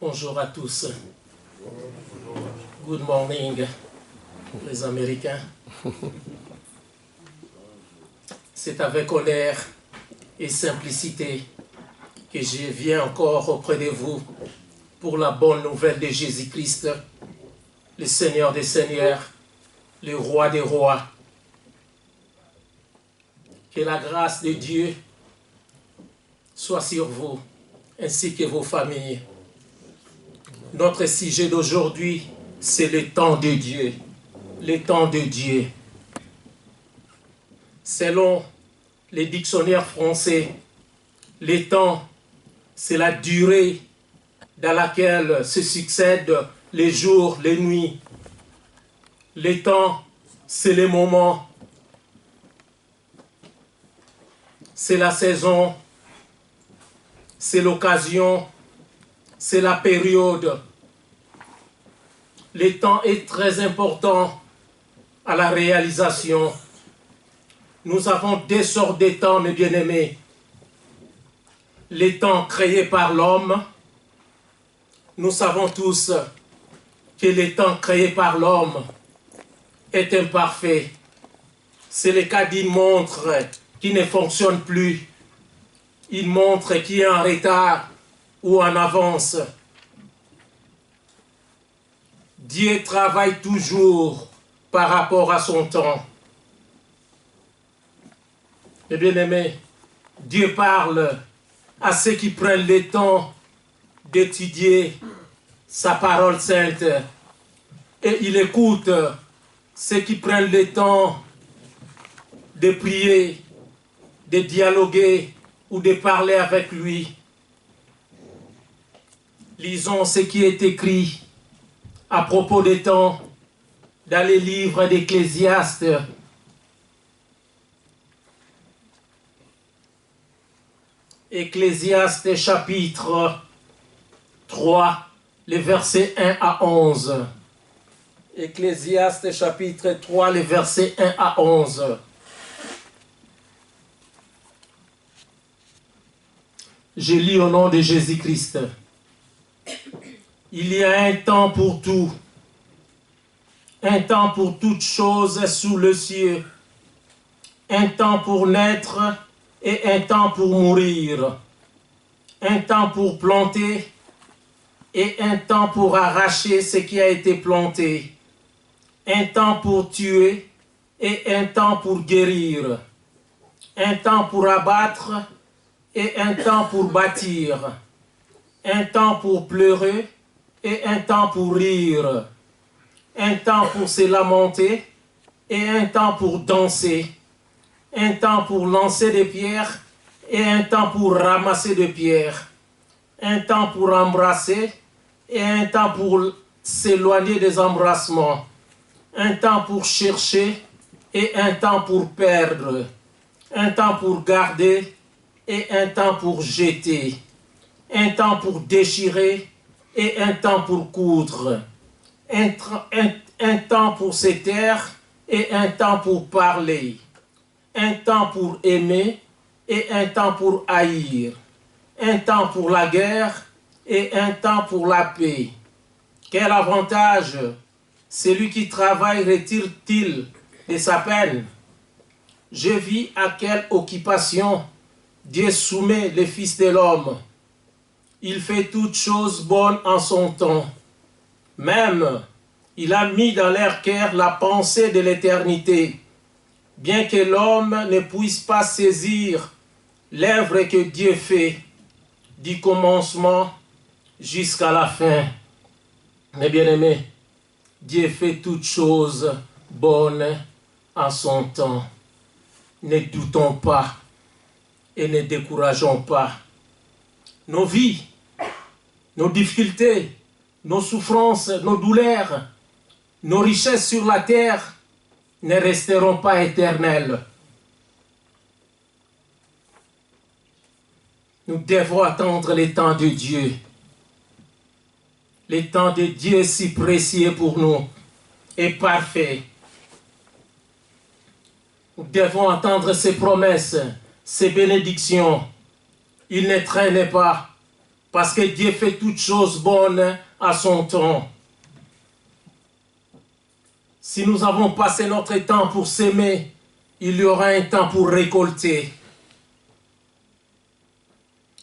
Bonjour à tous. Good morning, les Américains. C'est avec honneur et simplicité que je viens encore auprès de vous pour la bonne nouvelle de Jésus-Christ, le Seigneur des Seigneurs, le Roi des Rois. Que la grâce de Dieu soit sur vous, ainsi que vos familles. Notre sujet d'aujourd'hui, c'est le temps de Dieu. Le temps de Dieu. Selon les dictionnaires français, le temps, c'est la durée dans laquelle se succèdent les jours, les nuits. Le temps, c'est les moments. C'est la saison. C'est l'occasion. C'est la période. Le temps est très important à la réalisation. Nous avons deux sortes de temps, mes bien-aimés. Les temps créés par l'homme. Nous savons tous que le temps créé par l'homme est imparfait. C'est le cas d'une montre qui ne fonctionne plus. Une montre qui est en retard ou en avance. Dieu travaille toujours par rapport à son temps. Et bien aimé, Dieu parle à ceux qui prennent le temps d'étudier sa parole sainte. Et il écoute ceux qui prennent le temps de prier, de dialoguer ou de parler avec lui. Lisons ce qui est écrit à propos des temps dans les livres d'Ecclésiaste. Ecclésiaste chapitre 3, les versets 1 à 11. Ecclésiaste chapitre 3, les versets 1 à 11. Je lis au nom de Jésus-Christ. Il y a un temps pour tout, un temps pour toutes choses sous le ciel, un temps pour naître et un temps pour mourir, un temps pour planter et un temps pour arracher ce qui a été planté, un temps pour tuer et un temps pour guérir, un temps pour abattre et un temps pour bâtir, un temps pour pleurer et un temps pour rire, un temps pour se lamenter et un temps pour danser, un temps pour lancer des pierres et un temps pour ramasser des pierres, un temps pour embrasser et un temps pour s'éloigner des embrassements, un temps pour chercher et un temps pour perdre, un temps pour garder et un temps pour jeter, un temps pour déchirer et un temps pour coudre, un temps pour se taire et un temps pour parler, un temps pour aimer et un temps pour haïr, un temps pour la guerre et un temps pour la paix. Quel avantage celui qui travaille retire-t-il de sa peine? Je vis à quelle occupation Dieu soumet les fils de l'homme. Il fait toutes choses bonnes en son temps. Même, il a mis dans leur cœur la pensée de l'éternité, bien que l'homme ne puisse pas saisir l'œuvre que Dieu fait, du commencement jusqu'à la fin. Mes bien-aimés, Dieu fait toutes choses bonnes en son temps. Ne doutons pas et ne décourageons pas. Nos vies, nos difficultés, nos souffrances, nos douleurs, nos richesses sur la terre ne resteront pas éternelles. Nous devons attendre le temps de Dieu. Le temps de Dieu est si précieux pour nous et parfait. Nous devons attendre ses promesses, ses bénédictions. Il ne traîne pas. Parce que Dieu fait toutes choses bonnes à son temps. Si nous avons passé notre temps pour s'aimer, il y aura un temps pour récolter.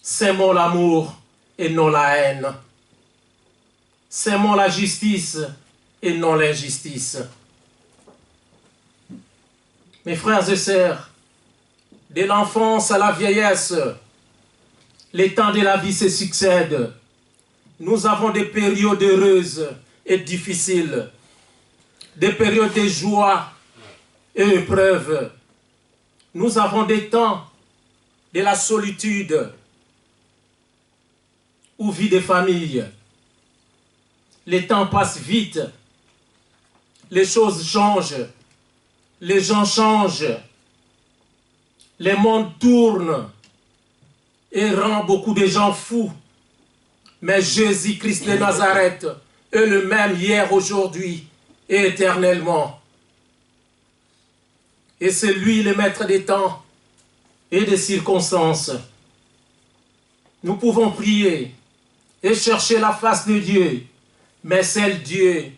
S'aimons l'amour et non la haine. S'aimons la justice et non l'injustice. Mes frères et sœurs, de l'enfance à la vieillesse, les temps de la vie se succèdent. Nous avons des périodes heureuses et difficiles, des périodes de joie et épreuves. Nous avons des temps de la solitude ou vie de famille. Les temps passent vite, les choses changent, les gens changent, le monde tourne et rend beaucoup de gens fous. Mais Jésus-Christ de Nazareth est le même hier, aujourd'hui et éternellement. Et c'est lui le maître des temps et des circonstances. Nous pouvons prier et chercher la face de Dieu, mais c'est Dieu,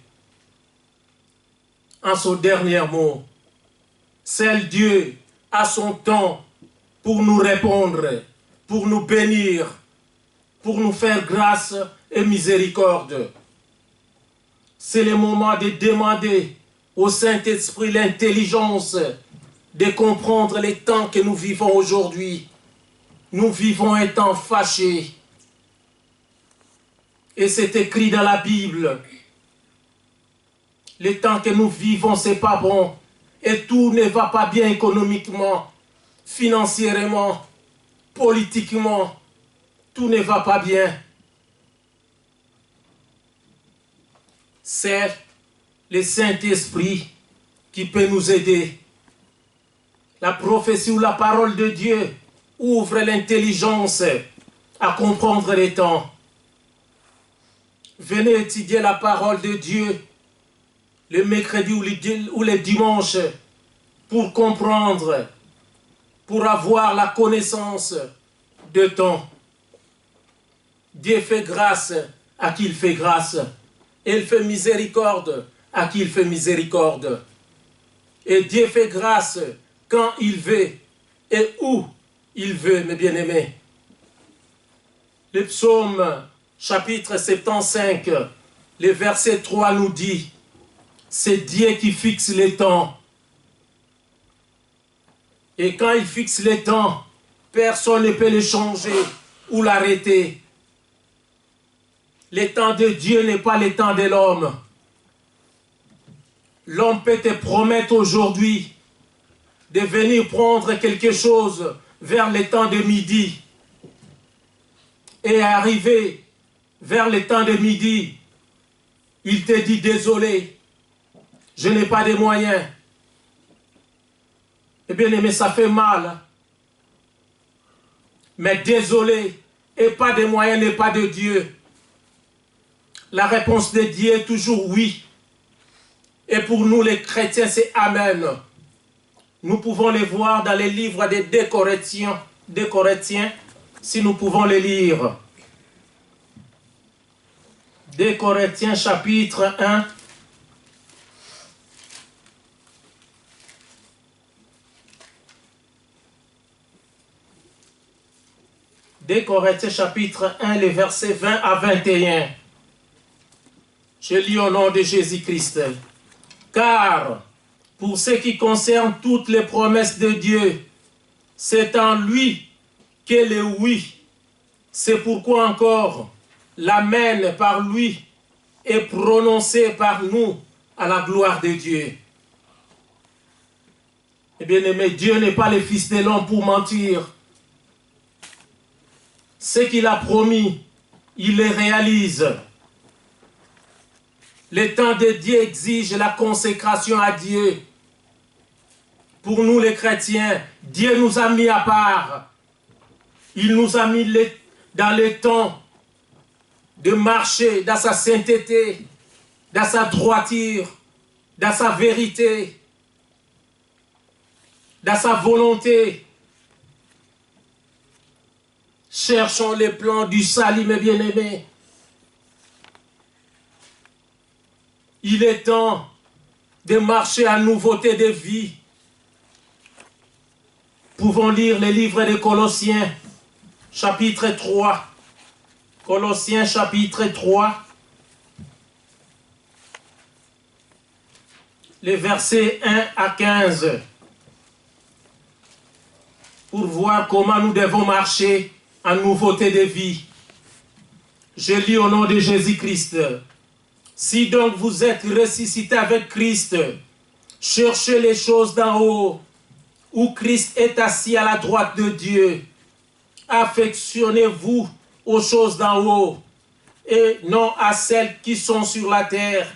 en son dernier mot, c'est Dieu à son temps pour nous répondre, pour nous bénir, pour nous faire grâce et miséricorde. C'est le moment de demander au Saint-Esprit l'intelligence de comprendre les temps que nous vivons aujourd'hui. Nous vivons un temps fâché. Et c'est écrit dans la Bible. Les temps que nous vivons, c'est pas bon. Et tout ne va pas bien économiquement, financièrement, politiquement. Tout ne va pas bien. C'est le Saint-Esprit qui peut nous aider. La prophétie ou la parole de Dieu ouvre l'intelligence à comprendre les temps. Venez étudier la parole de Dieu le mercredi ou le dimanche pour comprendre, pour avoir la connaissance de temps. Dieu fait grâce à qui il fait grâce. Et il fait miséricorde à qui il fait miséricorde. Et Dieu fait grâce quand il veut et où il veut, mes bien-aimés. Le psaume chapitre 75, le verset 3 nous dit, c'est Dieu qui fixe les temps. Et quand il fixe les temps, personne ne peut le changer ou l'arrêter. Le temps de Dieu n'est pas le temps de l'homme. L'homme peut te promettre aujourd'hui de venir prendre quelque chose vers le temps de midi. Et arrivé vers le temps de midi, il te dit désolé, je n'ai pas de moyens. Eh bien aimé, ça fait mal. Mais désolé et pas de moyens n'est pas de Dieu. La réponse de Dieu est toujours oui. Et pour nous les chrétiens, c'est Amen. Nous pouvons les voir dans les livres des 2 Corinthiens, si nous pouvons les lire. 2 Corinthiens chapitre 1. Deux Corinthiens chapitre 1, les versets 20 à 21. Je lis au nom de Jésus-Christ. Car, pour ce qui concerne toutes les promesses de Dieu, c'est en lui qu'est le oui. C'est pourquoi encore l'Amen par lui est prononcé par nous à la gloire de Dieu. Eh bien aimé, Dieu n'est pas le fils de l'homme pour mentir. Ce qu'il a promis, il le réalise. Le temps de Dieu exige la consécration à Dieu. Pour nous les chrétiens, Dieu nous a mis à part. Il nous a mis dans le temps de marcher dans sa sainteté, dans sa droiture, dans sa vérité, dans sa volonté. Cherchons les plans du salut, mes bien-aimés. Il est temps de marcher à nouveauté de vie. Pouvons lire les livres de Colossiens, chapitre 3. Colossiens, chapitre 3. Les versets 1 à 15. Pour voir comment nous devons marcher en nouveauté de vie. Je lis au nom de Jésus-Christ. Si donc vous êtes ressuscités avec Christ, cherchez les choses d'en haut, où Christ est assis à la droite de Dieu. Affectionnez-vous aux choses d'en haut, et non à celles qui sont sur la terre,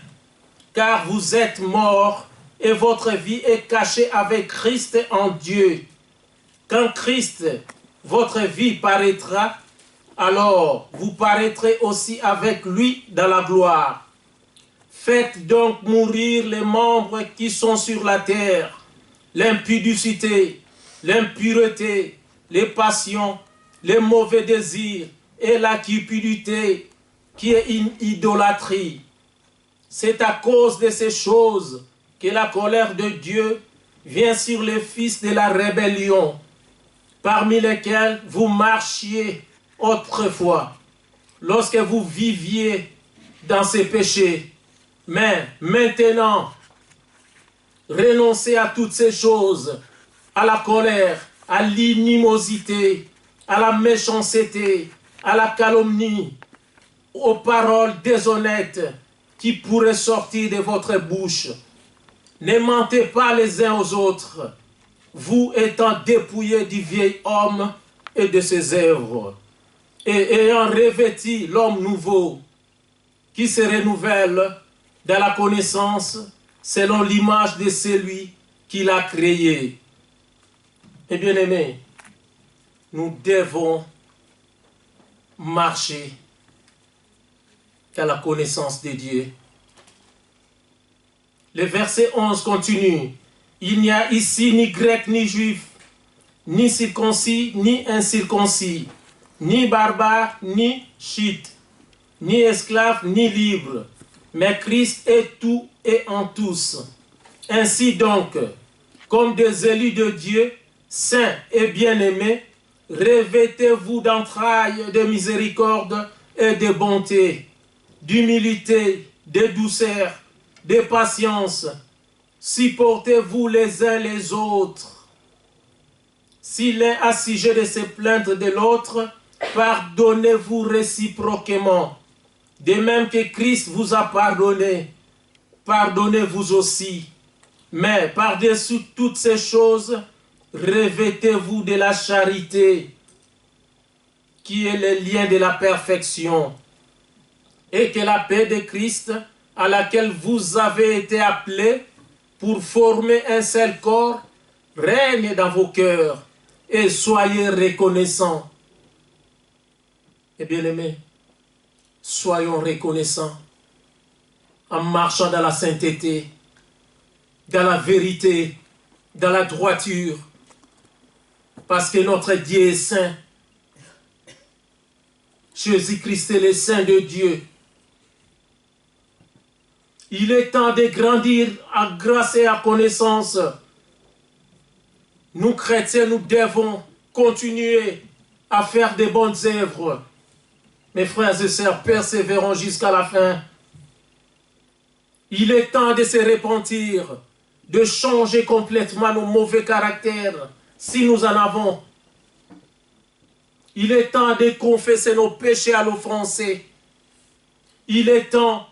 car vous êtes morts, et votre vie est cachée avec Christ en Dieu. Quand Christ, votre vie, paraîtra, alors vous paraîtrez aussi avec lui dans la gloire. Faites donc mourir les membres qui sont sur la terre, l'impudicité, l'impureté, les passions, les mauvais désirs et la cupidité qui est une idolâtrie. C'est à cause de ces choses que la colère de Dieu vient sur les fils de la rébellion, parmi lesquels vous marchiez autrefois, lorsque vous viviez dans ces péchés. Mais maintenant, renoncez à toutes ces choses, à la colère, à l'inimosité, à la méchanceté, à la calomnie, aux paroles déshonnêtes qui pourraient sortir de votre bouche. Ne mentez pas les uns aux autres, vous étant dépouillés du vieil homme et de ses œuvres, et ayant revêti l'homme nouveau, qui se renouvelle dans la connaissance selon l'image de celui qui l'a créé. Et bien aimés, nous devons marcher dans la connaissance de Dieu. Le verset 11 continue. Il n'y a ici ni grec ni juif, ni circoncis ni incirconcis, ni barbare ni chite, ni esclave ni libre, mais Christ est tout et en tous. Ainsi donc, comme des élus de Dieu, saints et bien-aimés, revêtez-vous d'entrailles de miséricorde et de bonté, d'humilité, de douceur, de patience. Supportez-vous les uns les autres. Si l'un a sujet de se plaindre de l'autre, pardonnez-vous réciproquement. De même que Christ vous a pardonné, pardonnez-vous aussi. Mais par-dessus toutes ces choses, revêtez-vous de la charité, qui est le lien de la perfection. Et que la paix de Christ, à laquelle vous avez été appelés pour former un seul corps, règne dans vos cœurs et soyez reconnaissants. Et bien aimés, soyons reconnaissants en marchant dans la sainteté, dans la vérité, dans la droiture, parce que notre Dieu est saint. Jésus-Christ est le Saint de Dieu. Il est temps de grandir à grâce et à connaissance. Nous, chrétiens, nous devons continuer à faire de bonnes œuvres. Mes frères et sœurs, persévérons jusqu'à la fin. Il est temps de se repentir, de changer complètement nos mauvais caractères, si nous en avons. Il est temps de confesser nos péchés à l'offensé. Il est temps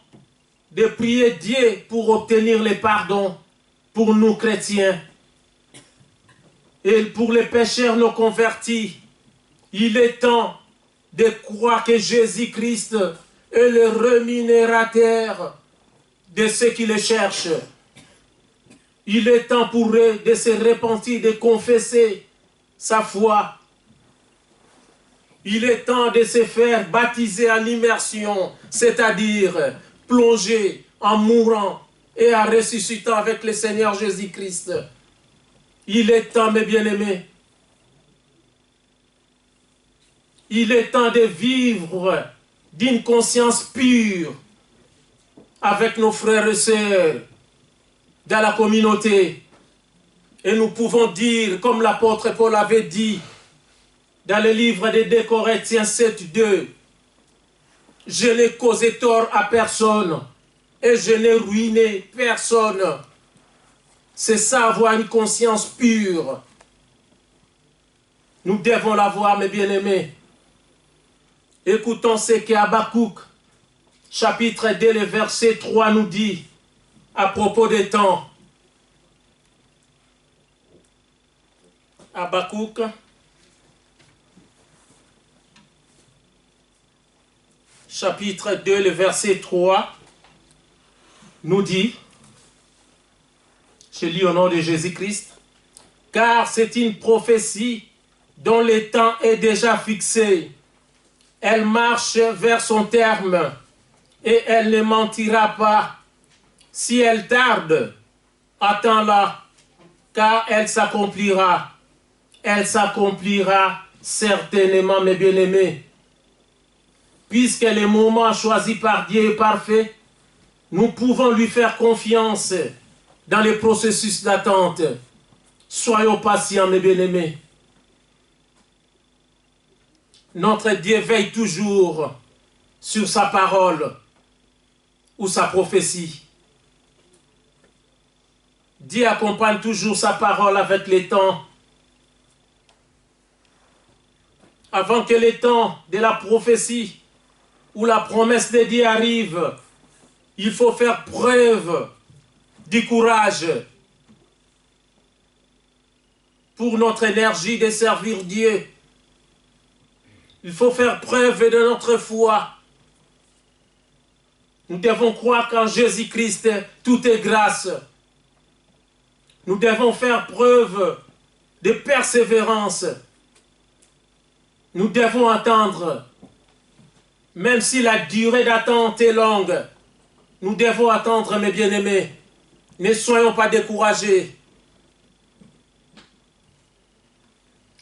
de prier Dieu pour obtenir le pardon pour nous chrétiens. Et pour les pécheurs non convertis, il est temps de croire que Jésus-Christ est le rémunérateur de ceux qui le cherchent. Il est temps pour eux de se repentir, de confesser sa foi. Il est temps de se faire baptiser en immersion, c'est-à-dire plonger en mourant et en ressuscitant avec le Seigneur Jésus-Christ. Il est temps, mes bien-aimés. Il est temps de vivre d'une conscience pure avec nos frères et sœurs dans la communauté. Et nous pouvons dire, comme l'apôtre Paul avait dit dans le livre des 2 Corinthiens 7, 2, « Je n'ai causé tort à personne et je n'ai ruiné personne. » C'est ça, avoir une conscience pure. Nous devons l'avoir, mes bien-aimés. Écoutons ce qu'Habakkuk, chapitre 2, le verset 3 nous dit à propos des temps. Habakkuk, chapitre 2, le verset 3 nous dit, je lis au nom de Jésus-Christ, « Car c'est une prophétie dont le temps est déjà fixé. Elle marche vers son terme et elle ne mentira pas. Si elle tarde, attends-la, car elle s'accomplira. Elle s'accomplira certainement, mes bien-aimés. Puisque le moment choisi par Dieu est parfait, nous pouvons lui faire confiance dans le processus d'attente. Soyons patients, mes bien-aimés. Notre Dieu veille toujours sur sa parole ou sa prophétie. Dieu accompagne toujours sa parole avec les temps. Avant que les temps de la prophétie ou la promesse de Dieu arrive, il faut faire preuve du courage pour notre énergie de servir Dieu. Il faut faire preuve de notre foi. Nous devons croire qu'en Jésus-Christ, tout est grâce. Nous devons faire preuve de persévérance. Nous devons attendre. Même si la durée d'attente est longue, nous devons attendre, mes bien-aimés. Ne soyons pas découragés.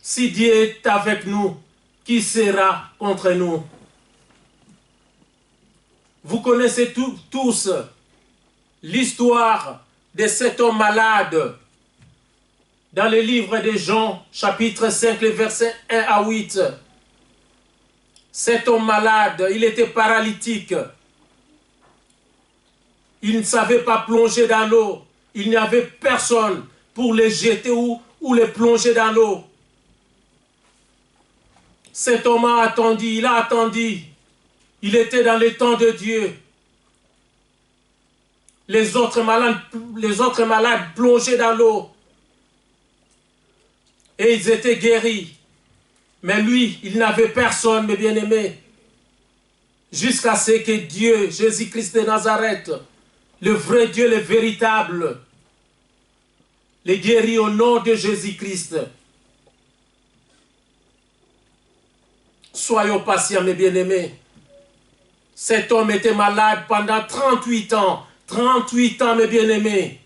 Si Dieu est avec nous, qui sera contre nous? Vous connaissez tous l'histoire de cet homme malade dans le livre de Jean, chapitre 5, les versets 1 à 8. Cet homme malade, il était paralytique. Il ne savait pas plonger dans l'eau. Il n'y avait personne pour le jeter ou le plonger dans l'eau. Cet homme a attendu, il a attendu. Il était dans le temps de Dieu. Les autres malades plongeaient dans l'eau. Et ils étaient guéris. Mais lui, il n'avait personne, mes bien-aimés. Jusqu'à ce que Dieu, Jésus-Christ de Nazareth, le vrai Dieu, le véritable, les guérit au nom de Jésus-Christ. Soyons patients, mes bien-aimés. Cet homme était malade pendant 38 ans. 38 ans, mes bien-aimés.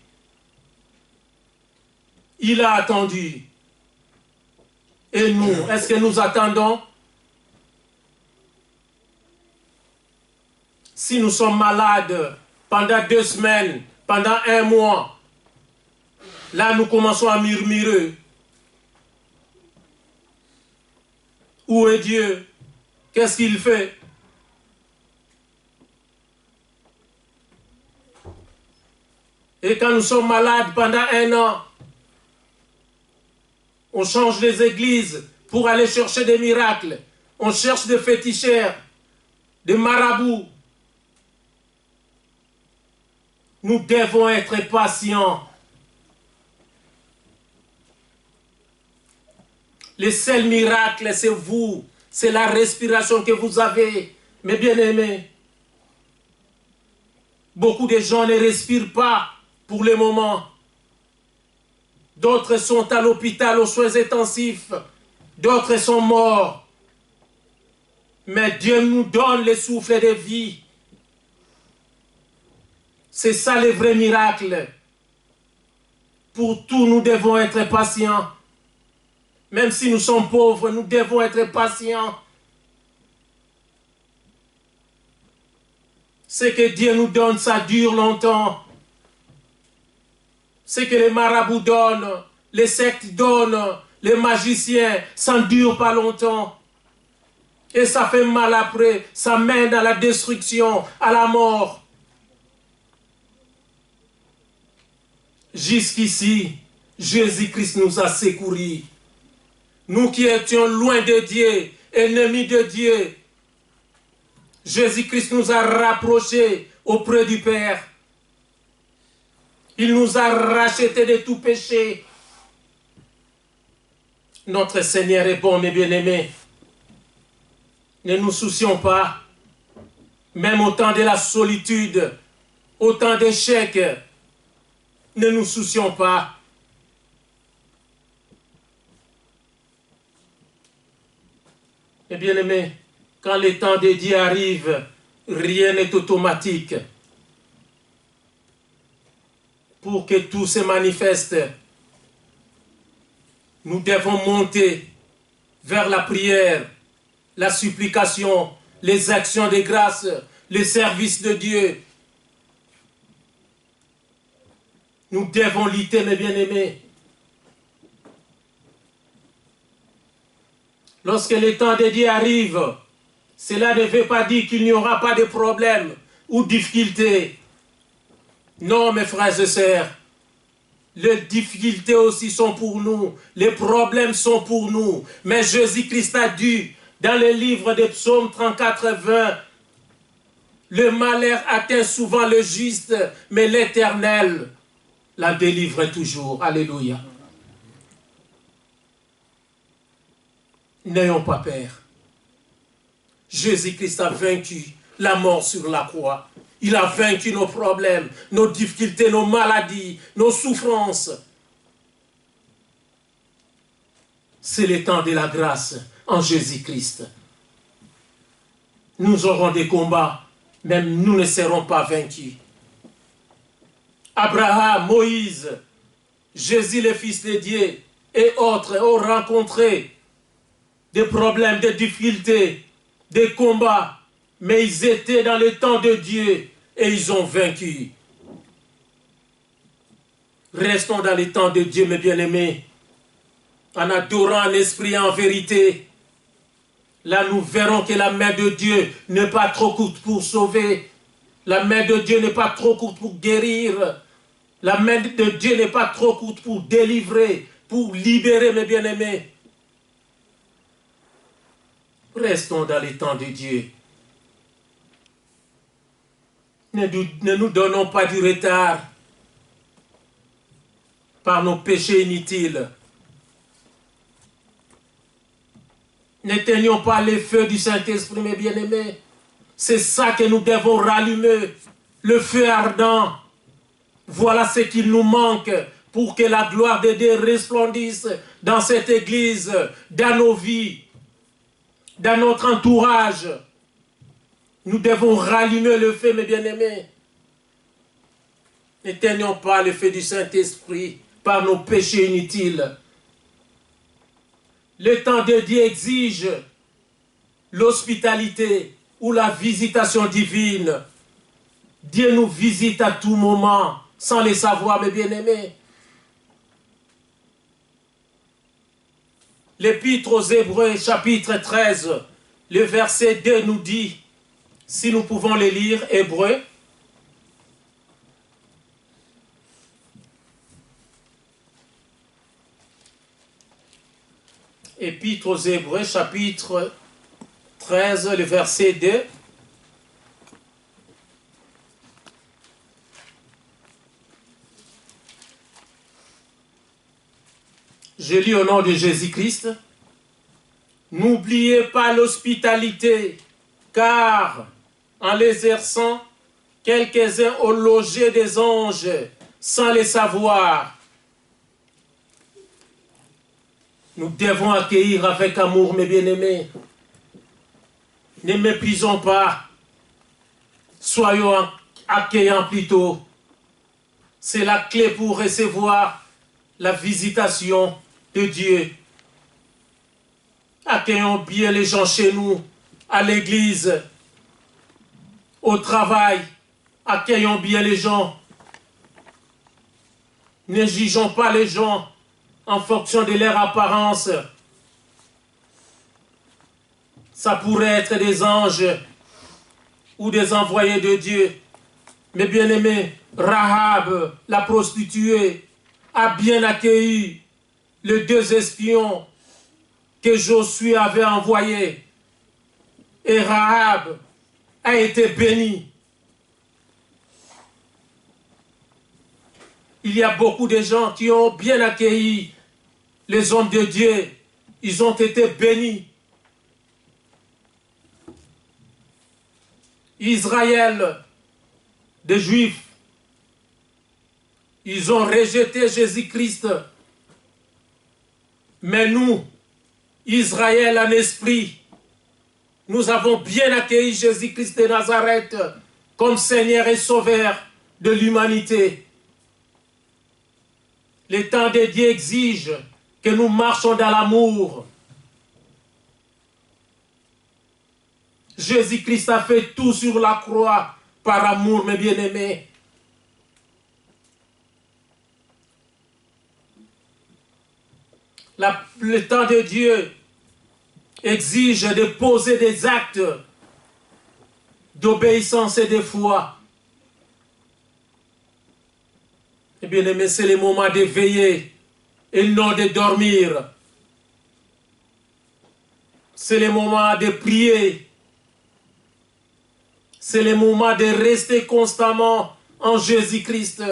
Il a attendu. Et nous, est-ce que nous attendons? Si nous sommes malades pendant 2 semaines, pendant 1 mois, là nous commençons à murmurer. Où est Dieu? Qu'est-ce qu'il fait? Et quand nous sommes malades pendant 1 an, on change les églises pour aller chercher des miracles. On cherche des féticheurs, des marabouts. Nous devons être patients. Le seul miracle, c'est vous. C'est la respiration que vous avez, mes bien-aimés. Beaucoup de gens ne respirent pas pour le moment. D'autres sont à l'hôpital aux soins intensifs. D'autres sont morts. Mais Dieu nous donne le souffle de vie. C'est ça le vrai miracle. Pour tout, nous devons être patients. Même si nous sommes pauvres, nous devons être patients. Ce que Dieu nous donne, ça dure longtemps. Ce que les marabouts donnent, les sectes donnent, les magiciens, ça ne dure pas longtemps. Et ça fait mal après, ça mène à la destruction, à la mort. Jusqu'ici, Jésus-Christ nous a secourus. Nous qui étions loin de Dieu, ennemis de Dieu, Jésus-Christ nous a rapprochés auprès du Père. Il nous a rachetés de tout péché. Notre Seigneur est bon, mes bien-aimés. Ne nous soucions pas, même au temps de la solitude, au temps d'échec, ne nous soucions pas. Mes bien-aimés, quand le temps de Dieu arrive, rien n'est automatique. Pour que tout se manifeste, nous devons monter vers la prière, la supplication, les actions de grâce, le service de Dieu. Nous devons lutter, mes bien-aimés. Lorsque le temps de Dieu arrive, cela ne veut pas dire qu'il n'y aura pas de problème ou de difficultés. Non, mes frères et sœurs, les difficultés aussi sont pour nous, les problèmes sont pour nous. Mais Jésus-Christ a dit, dans le livre des psaumes 34-20, le malheur atteint souvent le juste, mais l'Éternel la délivre toujours. Alléluia. N'ayons pas peur. Jésus-Christ a vaincu la mort sur la croix. Il a vaincu nos problèmes, nos difficultés, nos maladies, nos souffrances. C'est le temps de la grâce en Jésus-Christ. Nous aurons des combats, même nous ne serons pas vaincus. Abraham, Moïse, Jésus le Fils de Dieu et autres ont rencontré des problèmes, des difficultés, des combats, mais ils étaient dans le temps de Dieu et ils ont vaincu. Restons dans le temps de Dieu, mes bien-aimés, en adorant en esprit et en vérité. Là, nous verrons que la main de Dieu n'est pas trop courte pour sauver. La main de Dieu n'est pas trop courte pour guérir. La main de Dieu n'est pas trop courte pour délivrer, pour libérer, mes bien-aimés. Restons dans les temps de Dieu. Ne nous donnons pas du retard par nos péchés inutiles. N'éteignons pas les feux du Saint-Esprit, mes bien-aimés. C'est ça que nous devons rallumer, le feu ardent. Voilà ce qu'il nous manque pour que la gloire de Dieu resplendisse dans cette église, dans nos vies, dans notre entourage. Nous devons rallumer le feu, mes bien-aimés. N'éteignons pas le feu du Saint-Esprit par nos péchés inutiles. Le temps de Dieu exige l'hospitalité ou la visitation divine. Dieu nous visite à tout moment, sans le savoir, mes bien-aimés. L'Épître aux Hébreux, chapitre 13, le verset 2 nous dit, si nous pouvons les lire, Hébreux. Épître aux Hébreux, chapitre 13, le verset 2. Je lis au nom de Jésus-Christ. N'oubliez pas l'hospitalité, car en l'exerçant, quelques-uns ont logé des anges sans le savoir. Nous devons accueillir avec amour, mes bien-aimés. Ne méprisons pas. Soyons accueillants plutôt. C'est la clé pour recevoir la visitation de Dieu. Accueillons bien les gens chez nous, à l'église. Au travail, accueillons bien les gens. Ne jugeons pas les gens en fonction de leur apparence. Ça pourrait être des anges ou des envoyés de Dieu. Mais bien aimé, Rahab, la prostituée, a bien accueilli les deux espions que Josué avait envoyés. Et Rahab a été bénie. Il y a beaucoup de gens qui ont bien accueilli les hommes de Dieu. Ils ont été bénis. Israël, des Juifs, ils ont rejeté Jésus-Christ. Mais nous, Israël en esprit, nous avons bien accueilli Jésus-Christ de Nazareth comme Seigneur et Sauveur de l'humanité. Le temps de Dieu exige que nous marchons dans l'amour. Jésus-Christ a fait tout sur la croix par amour, mes bien-aimés. Le temps de Dieu exige de poser des actes d'obéissance et de foi. Eh bien aimé, c'est le moment de veiller et non de dormir. C'est le moment de prier. C'est le moment de rester constamment en Jésus-Christ.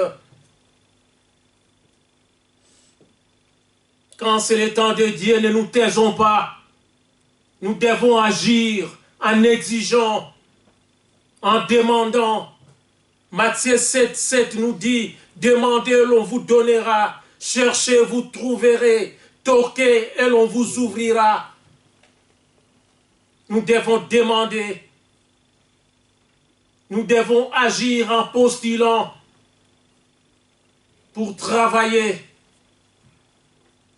Quand c'est le temps de Dieu, ne nous taisons pas. Nous devons agir en exigeant, en demandant. Matthieu 7, 7 nous dit, demandez, l'on vous donnera. Cherchez, vous trouverez. Toquez, et l'on vous ouvrira. Nous devons demander. Nous devons agir en postulant pour travailler.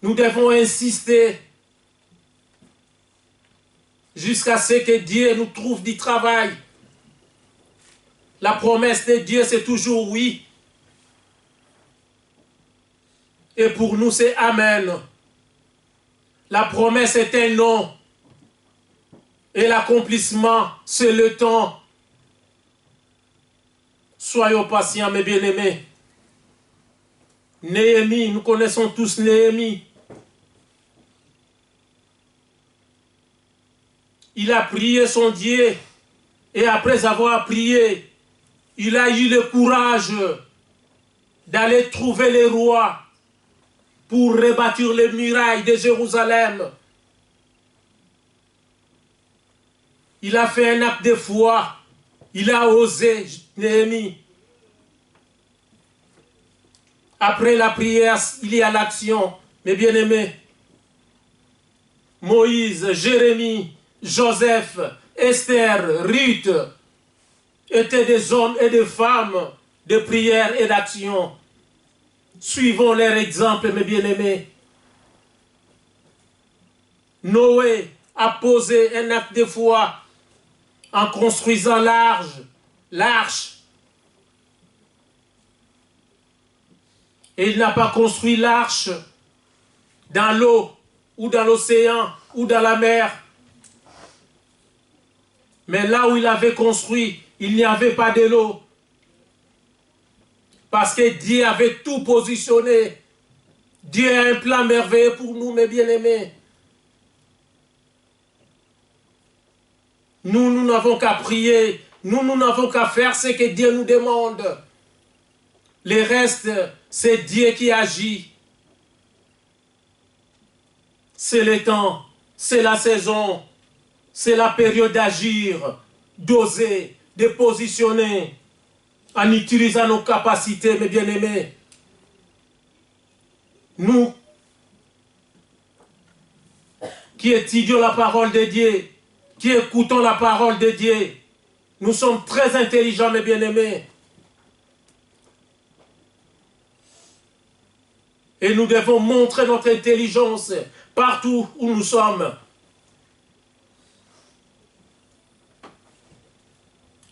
Nous devons insister jusqu'à ce que Dieu nous trouve du travail. La promesse de Dieu, c'est toujours oui. Et pour nous, c'est Amen. La promesse est un non. Et l'accomplissement, c'est le temps. Soyons patients, mes bien-aimés. Néhémie, nous connaissons tous Néhémie. Il a prié son Dieu. Et après avoir prié, il a eu le courage d'aller trouver les rois pour rebâtir les murailles de Jérusalem. Il a fait un acte de foi. Il a osé, Néhémie. Après la prière, il y a l'action. Mes bien-aimés, Moïse, Jérémie, Joseph, Esther, Ruth étaient des hommes et des femmes de prière et d'action. Suivons leur exemple, mes bien-aimés. Noé a posé un acte de foi en construisant l'arche. Et il n'a pas construit l'arche dans l'eau, ou dans l'océan, ou dans la mer. Mais là où il avait construit, il n'y avait pas de l'eau. Parce que Dieu avait tout positionné. Dieu a un plan merveilleux pour nous, mes bien-aimés. Nous n'avons qu'à prier. Nous n'avons qu'à faire ce que Dieu nous demande. Le reste, c'est Dieu qui agit. C'est le temps, c'est la saison, c'est la période d'agir, d'oser, de positionner, en utilisant nos capacités, mes bien-aimés. Nous, qui étudions la parole de Dieu, qui écoutons la parole de Dieu, nous sommes très intelligents, mes bien-aimés. Et nous devons montrer notre intelligence partout où nous sommes.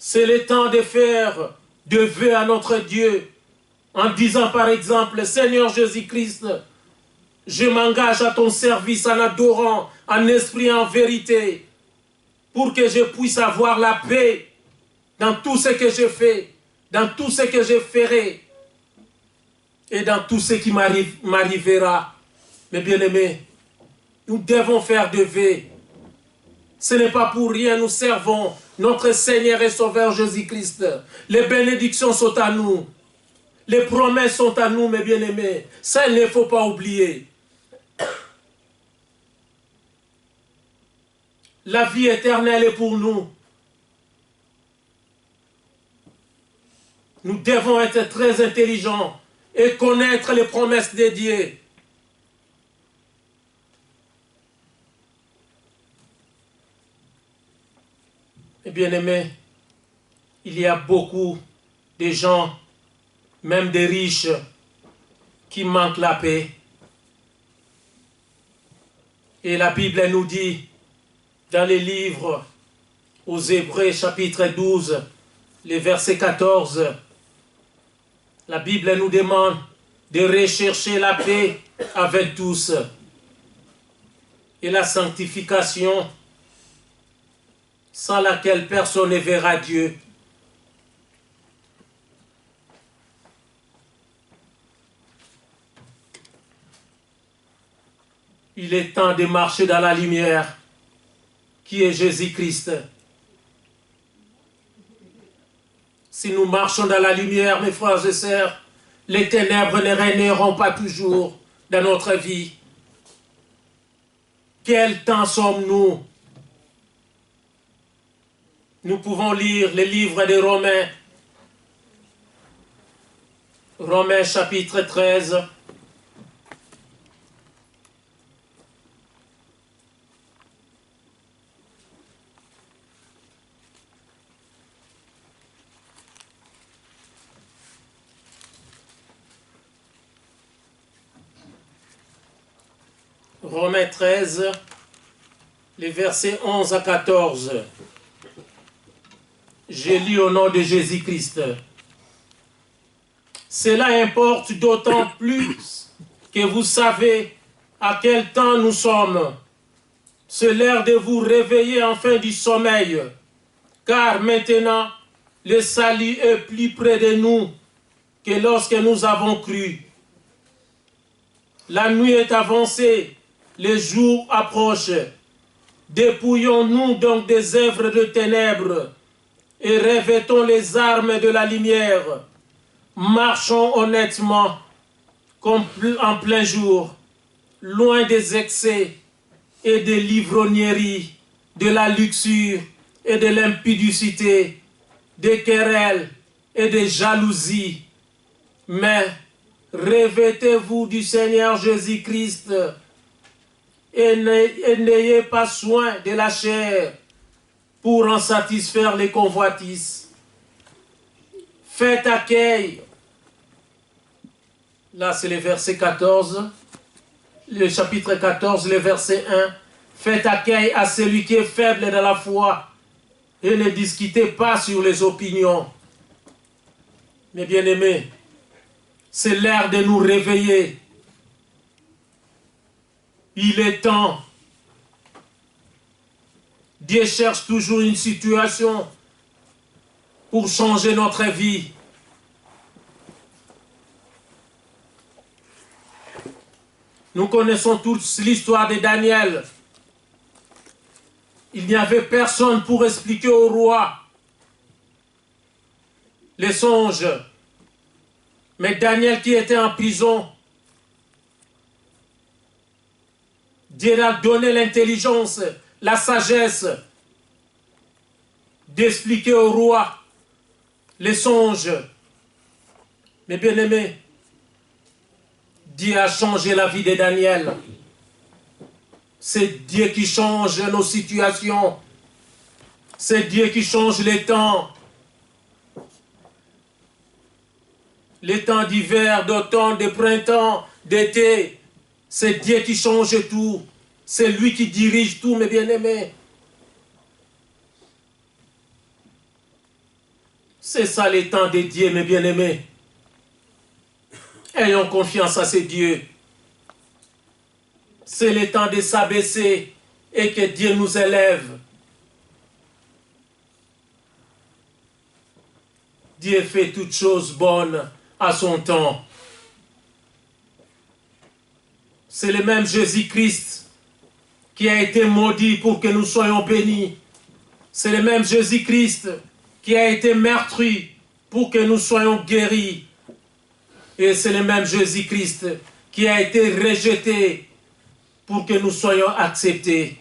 C'est le temps de faire de vœux à notre Dieu en disant par exemple, Seigneur Jésus-Christ, je m'engage à ton service en adorant, en esprit et en vérité, pour que je puisse avoir la paix dans tout ce que je fais, dans tout ce que je ferai et dans tout ce qui m'arrivera. Mes bien-aimés, nous devons faire de vœux. Ce n'est pas pour rien, nous servons notre Seigneur et Sauveur Jésus-Christ. Les bénédictions sont à nous. Les promesses sont à nous, mes bien-aimés. Ça, il ne faut pas oublier. La vie éternelle est pour nous. Nous devons être très intelligents et connaître les promesses de Dieu. Et bien aimés, il y a beaucoup de gens, même des riches, qui manquent la paix. Et la Bible nous dit, dans les livres aux Hébreux chapitre 12, le verset 14, la Bible nous demande de rechercher la paix avec tous et la sanctification sans laquelle personne ne verra Dieu. Il est temps de marcher dans la lumière qui est Jésus-Christ. Si nous marchons dans la lumière, mes frères et sœurs, les ténèbres ne régneront pas toujours dans notre vie. Quel temps sommes-nous? Nous pouvons lire les livres des Romains. Romains chapitre 13. Romains 13, les versets 11 à 14. J'ai lu au nom de Jésus-Christ. Cela importe d'autant plus que vous savez à quel temps nous sommes. C'est l'heure de vous réveiller enfin du sommeil, car maintenant le salut est plus près de nous que lorsque nous avons cru. La nuit est avancée, les jours approchent. Dépouillons-nous donc des œuvres de ténèbres et revêtons les armes de la lumière. Marchons honnêtement, comme en plein jour, loin des excès et des livrogneries, de la luxure et de l'impudicité, des querelles et des jalousies. Mais revêtez-vous du Seigneur Jésus-Christ et n'ayez pas soin de la chair pour en satisfaire les convoitises. Faites accueil. Là, c'est le verset 14, le chapitre 14, le verset 1. Faites accueil à celui qui est faible dans la foi et ne discutez pas sur les opinions. Mes bien-aimés, c'est l'heure de nous réveiller. Il est temps. Dieu cherche toujours une situation pour changer notre vie. Nous connaissons tous l'histoire de Daniel. Il n'y avait personne pour expliquer au roi les songes. Mais Daniel qui était en prison, Dieu a donné l'intelligence, la sagesse d'expliquer au roi les songes. Mes bien-aimés, Dieu a changé la vie de Daniel. C'est Dieu qui change nos situations. C'est Dieu qui change les temps. Les temps d'hiver, d'automne, de printemps, d'été. C'est Dieu qui change tout. C'est lui qui dirige tout, mes bien-aimés. C'est ça les temps de Dieu, mes bien-aimés. Ayons confiance à ces dieux. C'est le temps de s'abaisser et que Dieu nous élève. Dieu fait toutes choses bonnes à son temps. C'est le même Jésus-Christ qui a été maudit pour que nous soyons bénis. C'est le même Jésus-Christ qui a été meurtri pour que nous soyons guéris. Et c'est le même Jésus-Christ qui a été rejeté pour que nous soyons acceptés.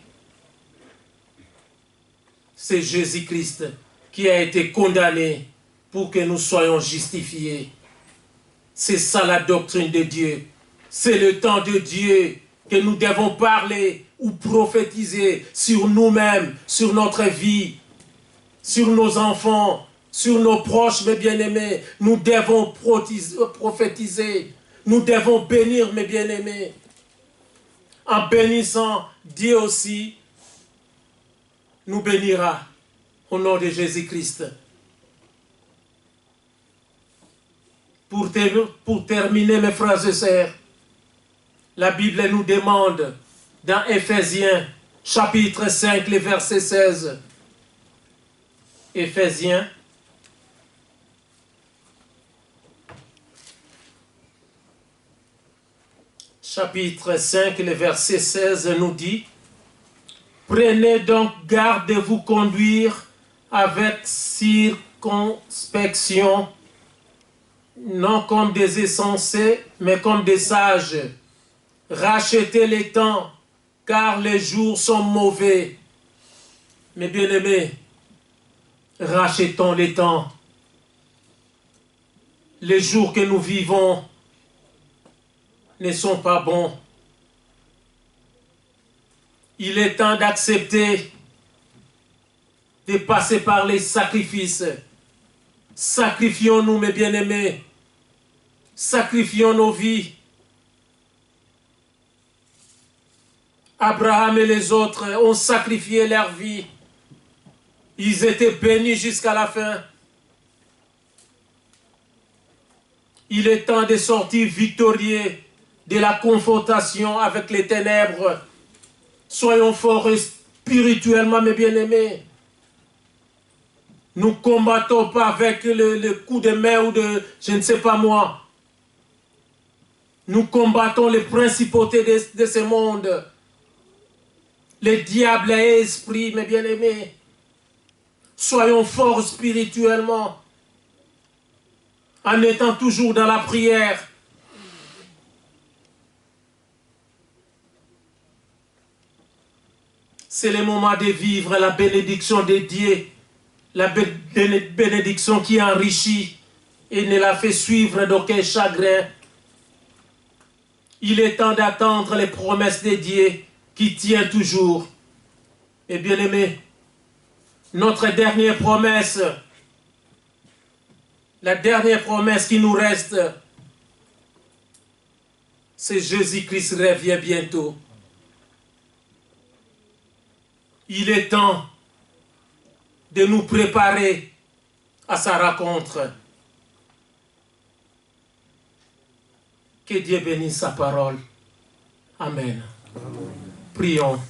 C'est Jésus-Christ qui a été condamné pour que nous soyons justifiés. C'est ça la doctrine de Dieu. C'est le temps de Dieu que nous devons parler ou prophétiser sur nous-mêmes, sur notre vie, sur nos enfants, sur nos proches, mes bien-aimés. Nous devons prophétiser. Nous devons bénir, mes bien-aimés. En bénissant, Dieu aussi nous bénira au nom de Jésus-Christ. Pour terminer, mes frères et sœurs, la Bible nous demande dans Éphésiens, chapitre 5, le verset 16. Éphésiens, chapitre 5, le verset 16 nous dit: prenez donc garde de vous conduire avec circonspection, non comme des insensés, mais comme des sages. Rachetez les temps, car les jours sont mauvais. Mes bien-aimés, rachetons les temps. Les jours que nous vivons ne sont pas bons. Il est temps d'accepter de passer par les sacrifices. Sacrifions-nous, mes bien-aimés. Sacrifions nos vies. Abraham et les autres ont sacrifié leur vie. Ils étaient bénis jusqu'à la fin. Il est temps de sortir victorieux de la confrontation avec les ténèbres. Soyons forts spirituellement, mes bien-aimés. Nous ne combattons pas avec le coup de main ou de je ne sais pas moi. Nous combattons les principautés de ce monde. Les diables et esprits, mes bien-aimés. Soyons forts spirituellement. En étant toujours dans la prière. C'est le moment de vivre la bénédiction de Dieu. La bénédiction qui enrichit et ne la fait suivre d'aucun chagrin. Il est temps d'attendre les promesses de Dieu qui tient toujours. Et bien aimé, notre dernière promesse, la dernière promesse qui nous reste, c'est Jésus-Christ revient bientôt. Il est temps de nous préparer à sa rencontre. Que Dieu bénisse sa parole. Amen. Prions.